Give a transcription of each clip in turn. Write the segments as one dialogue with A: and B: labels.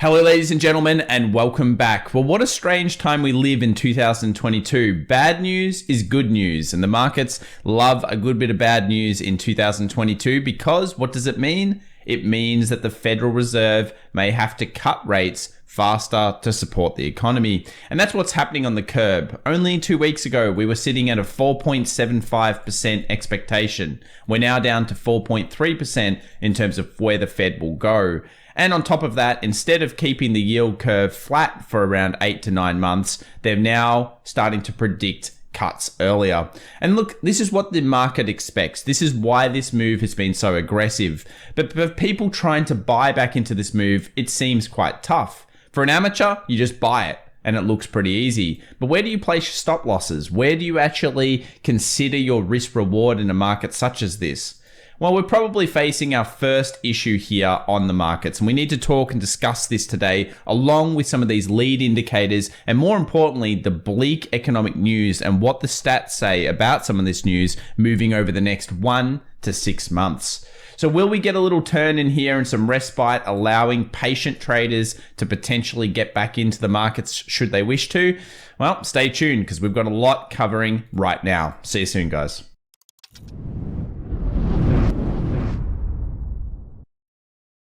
A: Hello, ladies and gentlemen, and welcome back. Well, what a strange time we live in 2022. Bad news is good news, and the markets love a good bit of bad news in 2022 because what does it mean? It means that the Federal Reserve may have to cut rates faster to support the economy. And that's what's happening on the curve. Only 2 weeks ago, we were sitting at a 4.75% expectation. We're now down to 4.3% in terms of where the Fed will go. And on top of that, instead of keeping the yield curve flat for around 8 to 9 months, they're now starting to predict cuts earlier. And look, this is what the market expects. This is why this move has been so aggressive. But for people trying to buy back into this move, it seems quite tough. For an amateur, you just buy it and it looks pretty easy. But where do you place your stop losses? Where do you actually consider your risk reward in a market such as this? Well, we're probably facing our first issue here on the markets, and we need to talk and discuss this today, along with some of these lead indicators, and more importantly, the bleak economic news and what the stats say about some of this news moving over the next 1 to 6 months. So will we get a little turn in here and some respite, allowing patient traders to potentially get back into the markets should they wish to? Well, stay tuned because we've got a lot covering right now. See you soon, guys.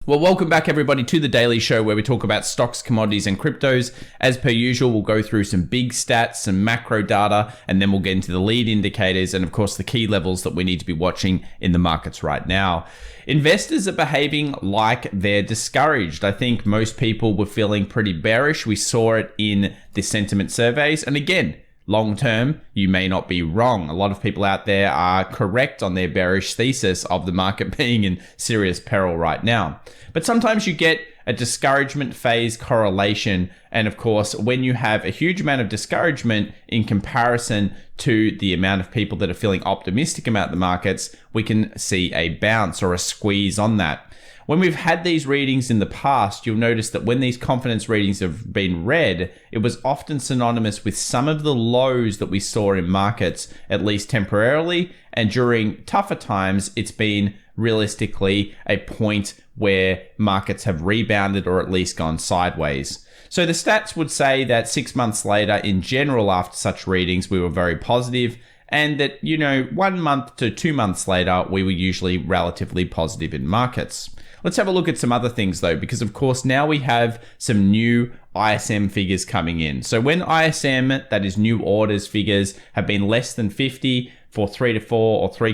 A: Well, welcome back everybody to the Daily Show where we talk about stocks, commodities, and cryptos. As per usual, we'll go through some big stats, some macro data, and then we'll get into the lead indicators and of course the key levels that we need to be watching in the markets right now. Investors are behaving like they're discouraged. I think most people were feeling pretty bearish. We saw it in the sentiment surveys. And again, long term, you may not be wrong. A lot of people out there are correct on their bearish thesis of the market being in serious peril right now. But sometimes you get a discouragement phase correlation. And of course, when you have a huge amount of discouragement in comparison to the amount of people that are feeling optimistic about the markets, we can see a bounce or a squeeze on that. When we've had these readings in the past, you'll notice that when these confidence readings have been read, it was often synonymous with some of the lows that we saw in markets, at least temporarily. And during tougher times, it's been realistically a point where markets have rebounded or at least gone sideways. So the stats would say that 6 months later, in general, after such readings, we were very positive. And that, 1 month to 2 months later, we were usually relatively positive in markets. Let's have a look at some other things though, because of course now we have some new ISM figures coming in. So when ISM, that is new orders figures, have been less than 50 for 3 to 4 or 3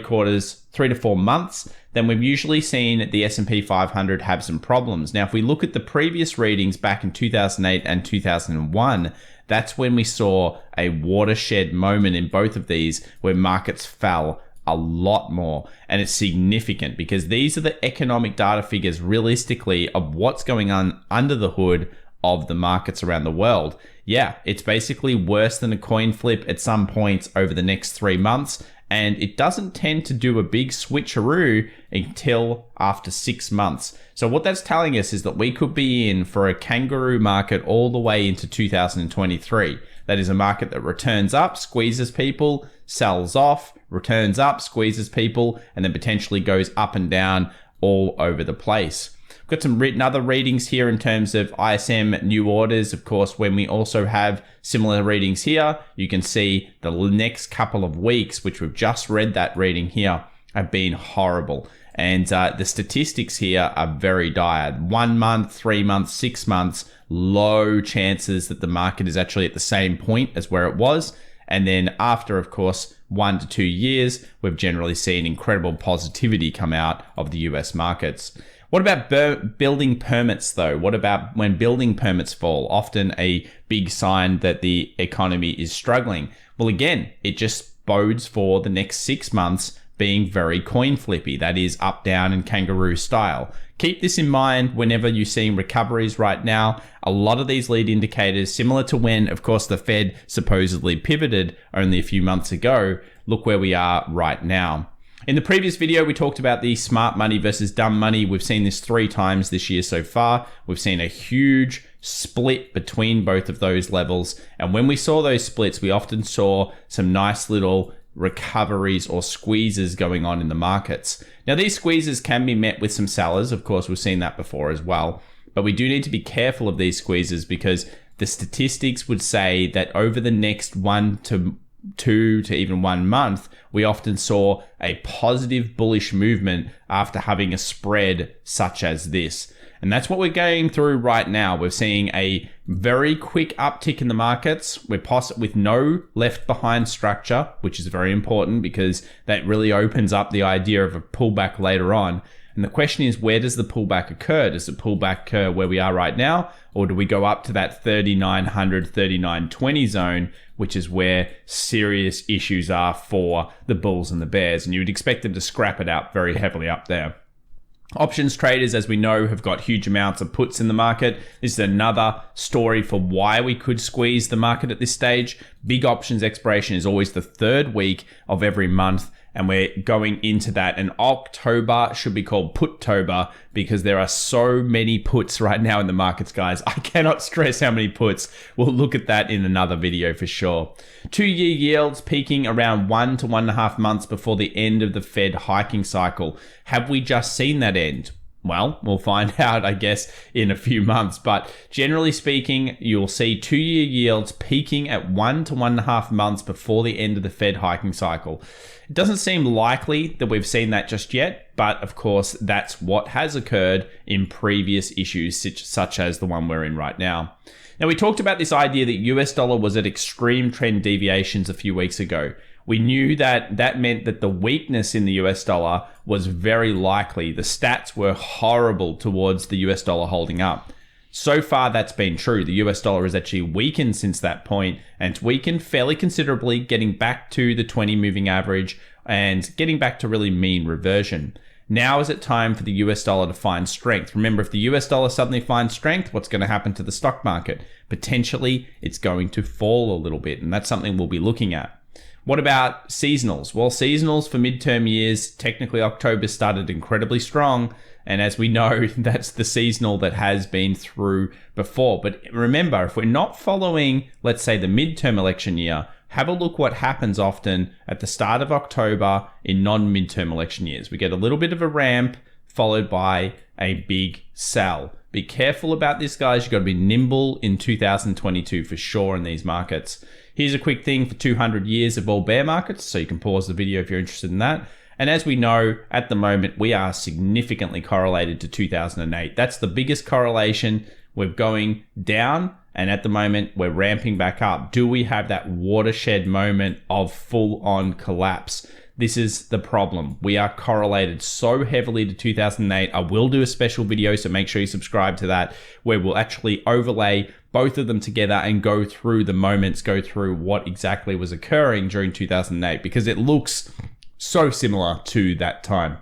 A: to 4 months, then we've usually seen the S&P 500 have some problems. Now, if we look at the previous readings back in 2008 and 2001, that's when we saw a watershed moment in both of these where markets fell a lot more. And it's significant because these are the economic data figures realistically of what's going on under the hood of the markets around the world. Yeah, it's basically worse than a coin flip at some points over the next 3 months. And it doesn't tend to do a big switcheroo until after 6 months. So what that's telling us is that we could be in for a kangaroo market all the way into 2023. That is a market that returns up, squeezes people, sells off, returns up, squeezes people, and then potentially goes up and down all over the place. We've got some other readings here in terms of ISM new orders. Of course, when we also have similar readings here, you can see the next couple of weeks, which we've just read that reading here, have been horrible. And the statistics here are very dire. 1 month, 3 months, 6 months, low chances that the market is actually at the same point as where it was. And then after, of course, 1 to 2 years, we've generally seen incredible positivity come out of the US markets. What about building permits though? What about when building permits fall? Often a big sign that the economy is struggling. Well, again, it just bodes for the next 6 months being very coin flippy. That is up, down, and kangaroo style. Keep this in mind whenever you're seeing recoveries right now. A lot of these lead indicators, similar to when, of course, the Fed supposedly pivoted only a few months ago, look where we are right now. In the previous video, we talked about the smart money versus dumb money. We've seen this 3 times this year so far. We've seen a huge split between both of those levels. And when we saw those splits, we often saw some nice little recoveries or squeezes going on in the markets. Now, these squeezes can be met with some sellers. Of course, we've seen that before as well. But we do need to be careful of these squeezes because the statistics would say that over the next 1 to 2 to even 1 month, we often saw a positive bullish movement after having a spread such as this. And that's what we're going through right now. We're seeing a very quick uptick in the markets. We're with no left behind structure, which is very important because that really opens up the idea of a pullback later on. And the question is, where does the pullback occur? Does the pullback occur where we are right now? Or do we go up to that 3,900, 3,920 zone, which is where serious issues are for the bulls and the bears? And you would expect them to scrap it out very heavily up there. Options traders, as we know, have got huge amounts of puts in the market. This is another story for why we could squeeze the market at this stage. Big options expiration is always the third week of every month, and we're going into that. And October should be called Puttober because there are so many puts right now in the markets, guys. I cannot stress how many puts. We'll look at that in another video for sure. 2-year yields peaking around 1 to 1.5 months before the end of the Fed hiking cycle. Have we just seen that end? Well, we'll find out, I guess, in a few months. But generally speaking, you'll see 2-year yields peaking at 1 to 1.5 months before the end of the Fed hiking cycle. It doesn't seem likely that we've seen that just yet, but of course, that's what has occurred in previous issues, such as the one we're in right now. Now, we talked about this idea that US dollar was at extreme trend deviations a few weeks ago. We knew that that meant that the weakness in the US dollar was very likely. The stats were horrible towards the US dollar holding up. So far, that's been true. The US dollar has actually weakened since that point, and it's weakened fairly considerably, getting back to the 20 moving average and getting back to really mean reversion. Now is it time for the US dollar to find strength? Remember, if the US dollar suddenly finds strength, what's going to happen to the stock market? Potentially, it's going to fall a little bit, and that's something we'll be looking at. What about seasonals? Well, seasonals for midterm years, technically October started incredibly strong. And as we know, that's the seasonal that has been through before. But remember, if we're not following, let's say, the midterm election year, have a look what happens often at the start of October in non-midterm election years. We get a little bit of a ramp followed by a big sell. Be careful about this, guys. You've got to be nimble in 2022 for sure in these markets. Here's a quick thing for 200 years of all bear markets, so you can pause the video if you're interested in that. And as we know, at the moment, we are significantly correlated to 2008. That's the biggest correlation. We're going down, and at the moment, we're ramping back up. Do we have that watershed moment of full-on collapse? This is the problem. We are correlated so heavily to 2008. I will do a special video, so make sure you subscribe to that, where we'll actually overlay both of them together and go through the moments, go through what exactly was occurring during 2008, because it looks so similar to that time.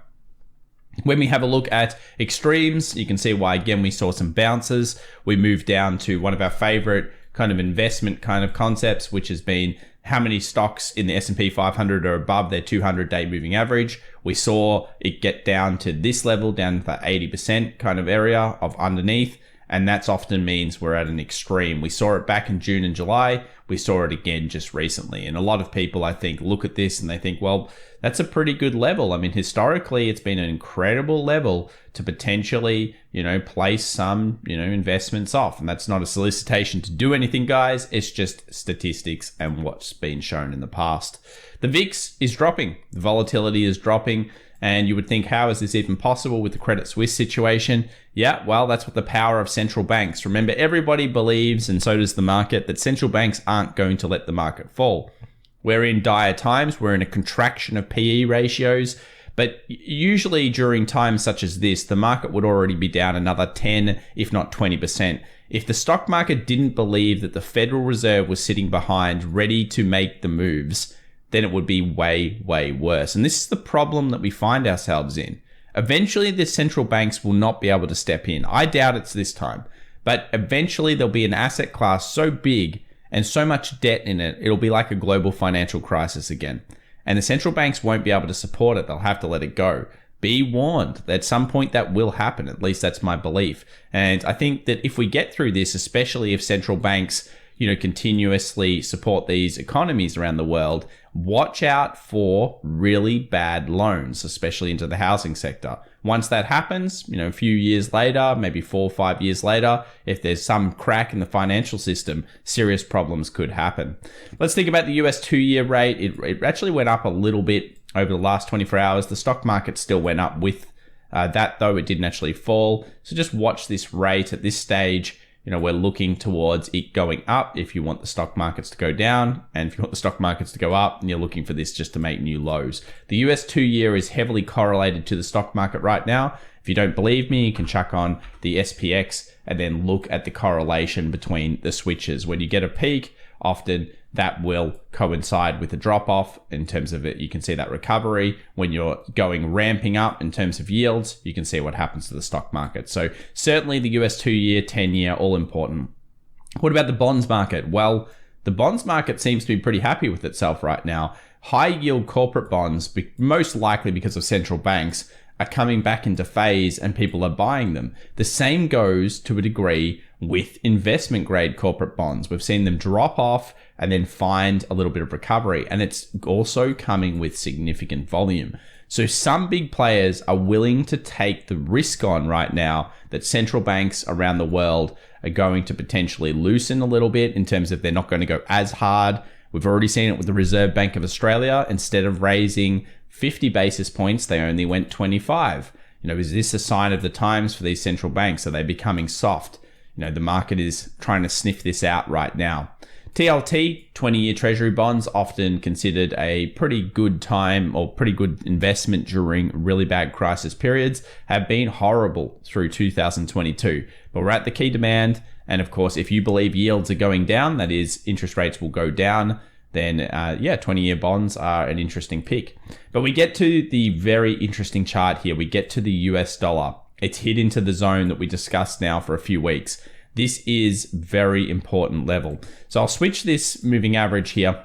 A: When we have a look at extremes, you can see why, again, we saw some bounces. We moved down to one of our favorite kind of investment kind of concepts, which has been how many stocks in the S&P 500 are above their 200-day moving average. We saw it get down to this level, down to that 80% kind of area of underneath. And that's often means we're at an extreme. We saw it back in June and July. We saw it again just recently. And a lot of people, I think, look at this and they think, well, that's a pretty good level. I mean, historically, it's been an incredible level to potentially, place some, investments off. And that's not a solicitation to do anything, guys. It's just statistics and what's been shown in the past. The VIX is dropping. The volatility is dropping. And you would think, how is this even possible with the Credit Suisse situation? Yeah, well, that's what the power of central banks. Remember, everybody believes, and so does the market, that central banks aren't going to let the market fall. We're in dire times. We're in a contraction of PE ratios. But usually during times such as this, the market would already be down another 10, if not 20%. If the stock market didn't believe that the Federal Reserve was sitting behind, ready to make the moves, then it would be way, way worse. And this is the problem that we find ourselves in. Eventually, the central banks will not be able to step in. I doubt it's this time. But eventually, there'll be an asset class so big and so much debt in it, it'll be like a global financial crisis again. And the central banks won't be able to support it. They'll have to let it go. Be warned. At some point, that will happen. At least that's my belief. And I think that if we get through this, especially if central banks continuously support these economies around the world, watch out for really bad loans, especially into the housing sector. Once that happens, a few years later, maybe 4 or 5 years later, if there's some crack in the financial system, serious problems could happen. Let's think about the US 2-year rate. It actually went up a little bit over the last 24 hours. The stock market still went up with that, though it didn't actually fall. So just watch this rate at this stage. We're looking towards it going up if you want the stock markets to go down. And if you want the stock markets to go up, and you're looking for this just to make new lows. The US 2-year is heavily correlated to the stock market right now. If you don't believe me, you can chuck on the SPX and then look at the correlation between the switches. When you get a peak, often that will coincide with a drop off in terms of it. You can see that recovery. When you're ramping up in terms of yields, you can see what happens to the stock market. So certainly the US 2-year, 10-year, all important. What about the bonds market? Well, the bonds market seems to be pretty happy with itself right now. High yield corporate bonds, most likely because of central banks, are coming back into phase and people are buying them. The same goes to a degree with investment grade corporate bonds. We've seen them drop off and then find a little bit of recovery. And it's also coming with significant volume. So some big players are willing to take the risk on right now that central banks around the world are going to potentially loosen a little bit in terms of they're not going to go as hard. We've already seen it with the Reserve Bank of Australia. Instead of raising 50 basis points, they only went 25. Is this a sign of the times for these central banks? Are they becoming soft? The market is trying to sniff this out right now. TLT, 20-year treasury bonds, often considered a pretty good time or pretty good investment during really bad crisis periods, have been horrible through 2022. But we're at the key demand. And of course, if you believe yields are going down, that is, interest rates will go down, then 20-year bonds are an interesting pick. But we get to the very interesting chart here. We get to the US dollar. It's hit into the zone that we discussed now for a few weeks. This is very important level. So I'll switch this moving average here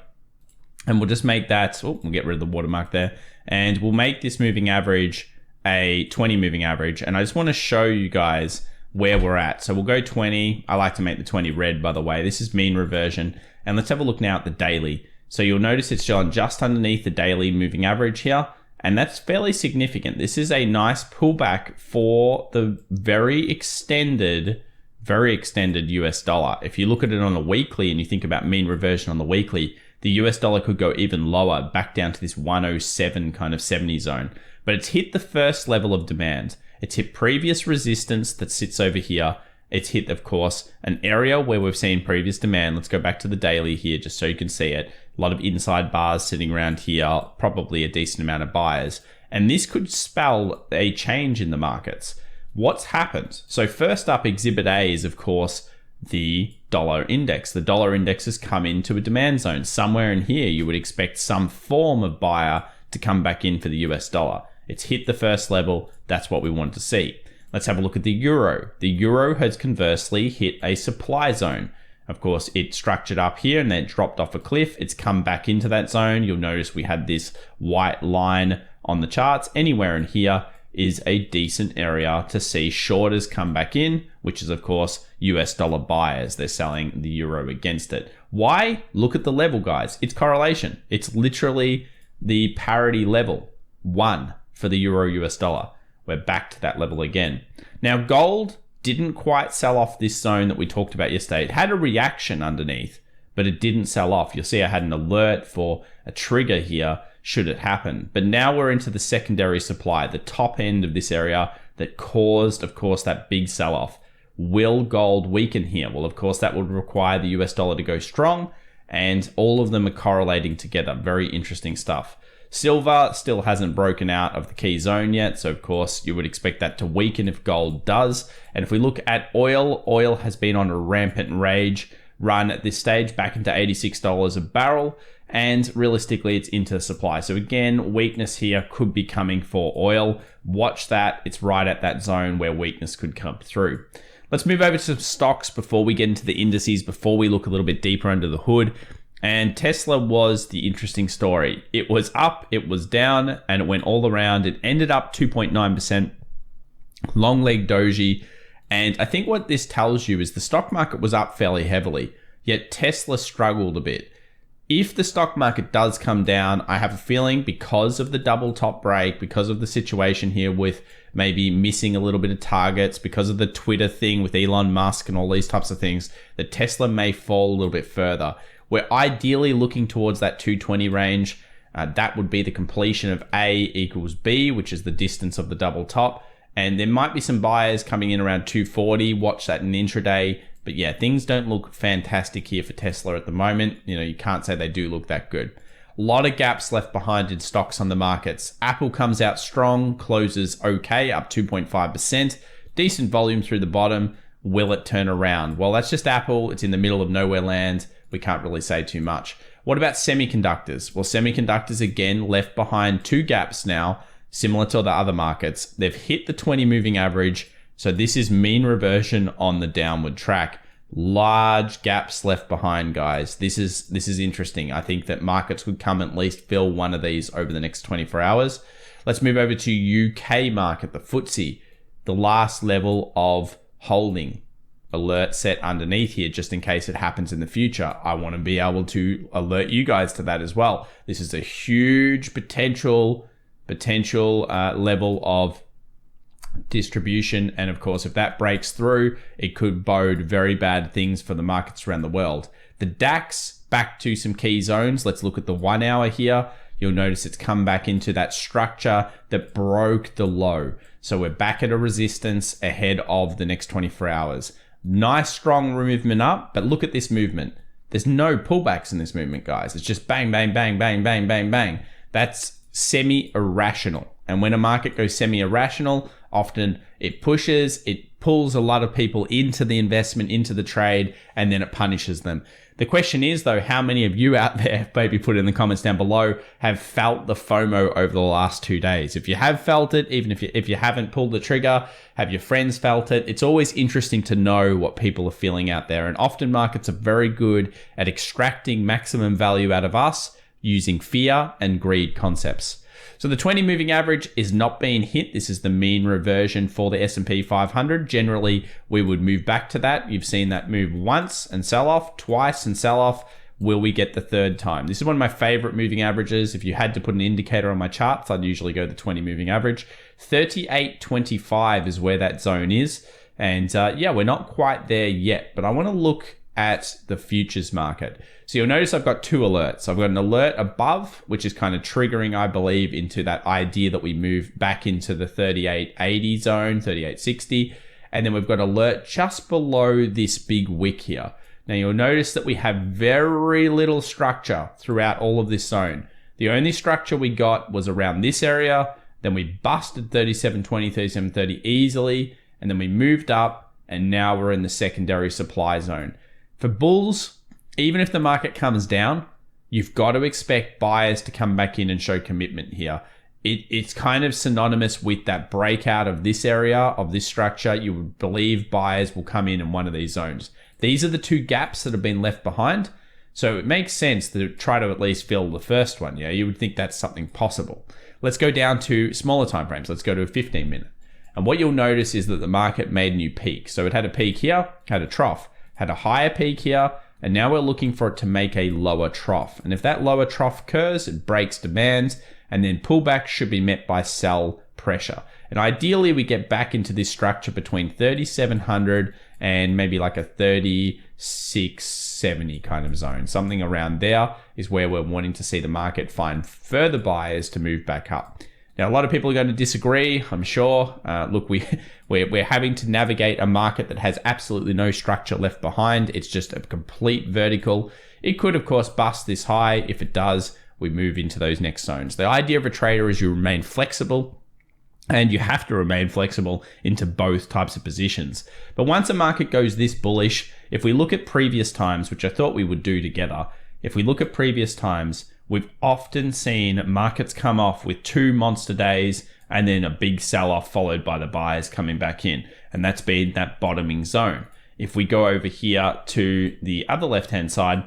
A: and we'll just make that, we'll get rid of the watermark there. And we'll make this moving average a 20 moving average. And I just want to show you guys where we're at. So we'll go 20. I like to make the 20 red, by the way. This is mean reversion. And let's have a look now at the daily. So you'll notice it's shown just underneath the daily moving average here. And that's fairly significant. This is a nice pullback for the very extended US dollar. If you look at it on a weekly and you think about mean reversion on the weekly, the US dollar could go even lower, back down to this 107 kind of 70 zone. But it's hit the first level of demand. It's hit previous resistance that sits over here. It's hit, of course, an area where we've seen previous demand. Let's go back to the daily here just so you can see it. A lot of inside bars sitting around here, probably a decent amount of buyers. And this could spell a change in the markets. What's happened? So first up, Exhibit A is, of course, the dollar index. The dollar index has come into a demand zone. Somewhere in here, you would expect some form of buyer to come back in for the US dollar. It's hit the first level. That's what we want to see. Let's have a look at the euro. The euro has conversely hit a supply zone. Of course, it structured up here and then dropped off a cliff. It's come back into that zone. You'll notice we had this white line on the charts. Anywhere in here is a decent area to see shorters come back in, which is, of course, US dollar buyers. They're selling the euro against it. Why? Look at the level, guys. It's correlation. It's literally the parity level, 1 for the euro US dollar. We're back to that level again. Now, gold didn't quite sell off this zone that we talked about yesterday. It had a reaction underneath, but it didn't sell off. You'll see I had an alert for a trigger here should it happen. But now we're into the secondary supply, the top end of this area that caused, of course, that big sell-off. Will gold weaken here? Well, of course, that would require the US dollar to go strong, and all of them are correlating together. Very interesting stuff. Silver still hasn't broken out of the key zone yet, so of course you would expect that to weaken if gold does. And if we look at oil, oil has been on a rampant rage run at this stage, back into $86 a barrel, and realistically it's into supply. So again, weakness here could be coming for oil. Watch that. It's right at that zone where weakness could come through. Let's move over to some stocks before we get into the indices, before we look a little bit deeper under the hood. And Tesla was the interesting story. It was up, it was down, and it went all around. It ended up 2.9%, long leg doji. And I think what this tells you is the stock market was up fairly heavily, yet Tesla struggled a bit. If the stock market does come down, I have a feeling because of the double top break, because of the situation here with maybe missing a little bit of targets, because of the Twitter thing with Elon Musk and all these types of things, that Tesla may fall a little bit further. We're ideally looking towards that 220 range. That would be the completion of A equals B, which is the distance of the double top. And there might be some buyers coming in around 240. Watch that in intraday. But yeah, things don't look fantastic here for Tesla at the moment. You can't say they do look that good. A lot of gaps left behind in stocks on the markets. Apple comes out strong, closes okay, up 2.5%. Decent volume through the bottom. Will it turn around? Well, that's just Apple. It's in the middle of nowhere land. We can't really say too much. What about semiconductors? Well, semiconductors again left behind two gaps now, similar to the other markets. They've hit the 20 moving average. So this is mean reversion on the downward track. Large gaps left behind, guys. This is interesting. I think that markets would come at least fill one of these over the next 24 hours. Let's move over to UK market, the FTSE, the last level of holding. Alert set underneath here just in case it happens in the future. I want to be able to alert you guys to that as well. This is a huge potential level of distribution, and of course if that breaks through, it could bode very bad things for the markets around the world. The DAX back to some key zones. Let's look at the 1 hour here. You'll notice it's come back into that structure that broke the low. So we're back at a resistance ahead of the next 24 hours. Nice strong movement up, but look at this movement. There's no pullbacks in this movement, guys. It's just bang, bang, bang, bang, bang, bang, bang. That's semi-irrational. And when a market goes semi-irrational, often it pulls a lot of people into the investment, into the trade, and then it punishes them. The question is, though, how many of you out there, maybe put it in the comments down below, have felt the FOMO over the last 2 days? If you have felt it, even if you haven't pulled the trigger, have your friends felt it? It's always interesting to know what people are feeling out there. And often markets are very good at extracting maximum value out of us using fear and greed concepts. So the 20 moving average is not being hit. This is the mean reversion for the S&P 500. Generally, we would move back to that. You've seen that move once and sell off, twice and sell off. Will we get the third time? This is one of my favorite moving averages. If you had to put an indicator on my charts, I'd usually go the 20 moving average. 38.25 is where that zone is. And yeah, we're not quite there yet, but I want to look at the futures market. So you'll notice I've got two alerts. I've got an alert above, which is kind of triggering, I believe, into that idea that we move back into the 38.80 zone, 38.60. And then we've got alert just below this big wick here. Now you'll notice that we have very little structure throughout all of this zone. The only structure we got was around this area. Then we busted 37.20, 37.30 easily. And then we moved up and now we're in the secondary supply zone. For bulls, even if the market comes down, you've got to expect buyers to come back in and show commitment here. It's kind of synonymous with that breakout of this area, of this structure. You would believe buyers will come in one of these zones. These are the two gaps that have been left behind. So it makes sense to try to at least fill the first one. Yeah, you would think that's something possible. Let's go down to smaller time frames. Let's go to a 15 minute. And what you'll notice is that the market made a new peak. So it had a peak here, had a trough, had a higher peak here, and now we're looking for it to make a lower trough. And if that lower trough occurs, it breaks demand, and then pullback should be met by sell pressure. And ideally, we get back into this structure between 3,700 and maybe like a 3670 kind of zone. Something around there is where we're wanting to see the market find further buyers to move back up. Now, a lot of people are going to disagree, I'm sure. Look, we're having to navigate a market that has absolutely no structure left behind. It's just a complete vertical. It could, of course, bust this high. If it does, we move into those next zones. The idea of a trader is you remain flexible, and you have to remain flexible into both types of positions. But once a market goes this bullish, if we look at previous times, which I thought we would do together, if we look at previous times, we've often seen markets come off with 2 monster days and then a big sell-off followed by the buyers coming back in. And that's been that bottoming zone. If we go over here to the other left-hand side,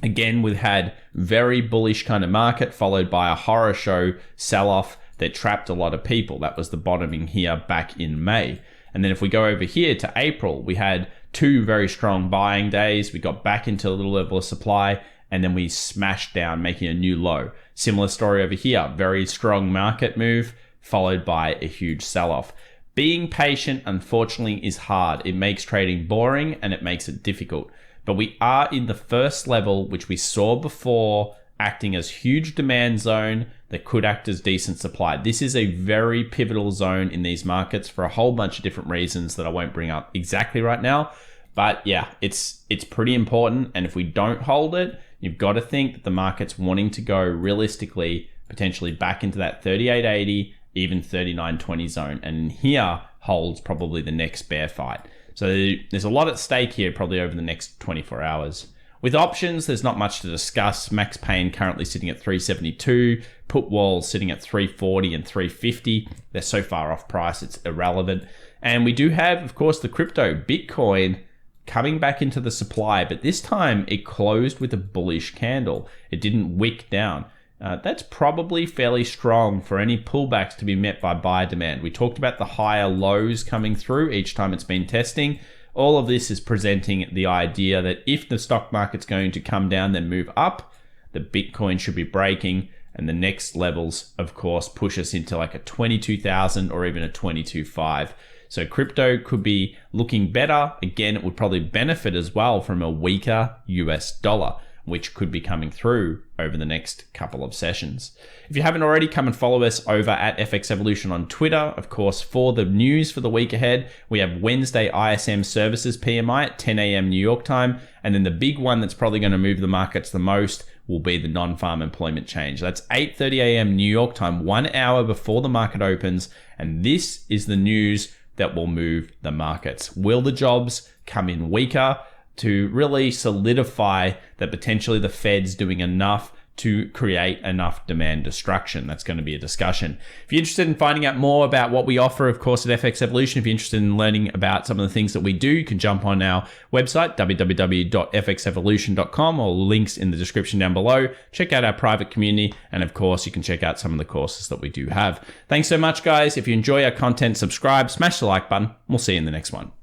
A: again, we've had very bullish kind of market followed by a horror show sell-off that trapped a lot of people. That was the bottoming here back in May. And then if we go over here to April, we had 2 very strong buying days. We got back into a little level of supply, and then we smashed down, making a new low. Similar story over here, very strong market move followed by a huge sell-off. Being patient, unfortunately, is hard. It makes trading boring and it makes it difficult. But we are in the first level, which we saw before, acting as huge demand zone that could act as decent supply. This is a very pivotal zone in these markets for a whole bunch of different reasons that I won't bring up exactly right now. But yeah, it's pretty important. And if we don't hold it, you've got to think that the market's wanting to go realistically, potentially back into that 38.80, even 39.20 zone. And here holds probably the next bear fight. So there's a lot at stake here, probably over the next 24 hours. With options, there's not much to discuss. Max pain currently sitting at 372, put walls sitting at 340 and 350. They're so far off price, it's irrelevant. And we do have, of course, the crypto Bitcoin coming back into the supply, but this time it closed with a bullish candle. It didn't wick down. That's probably fairly strong for any pullbacks to be met by buyer demand. We talked about the higher lows coming through each time it's been testing. All of this is presenting the idea that if the stock market's going to come down, then move up, the Bitcoin should be breaking. And the next levels, of course, push us into like a 22,000 or even a 22.5. So crypto could be looking better. Again, it would probably benefit as well from a weaker US dollar, which could be coming through over the next couple of sessions. If you haven't already, come and follow us over at FX Evolution on Twitter. Of course, for the news for the week ahead, we have Wednesday ISM Services PMI at 10 a.m. New York time. And then the big one that's probably going to move the markets the most will be the non-farm employment change. That's 8:30 a.m. New York time, 1 hour before the market opens. And this is the news that will move the markets. Will the jobs come in weaker to really solidify that potentially the Fed's doing enough to create enough demand destruction? That's going to be a discussion. If you're interested in finding out more about what we offer, of course, at FX Evolution, if you're interested in learning about some of the things that we do, you can jump on our website, www.fxevolution.com, or links in the description down below. Check out our private community. And of course, you can check out some of the courses that we do have. Thanks so much, guys. If you enjoy our content, subscribe, smash the like button. We'll see you in the next one. Bye.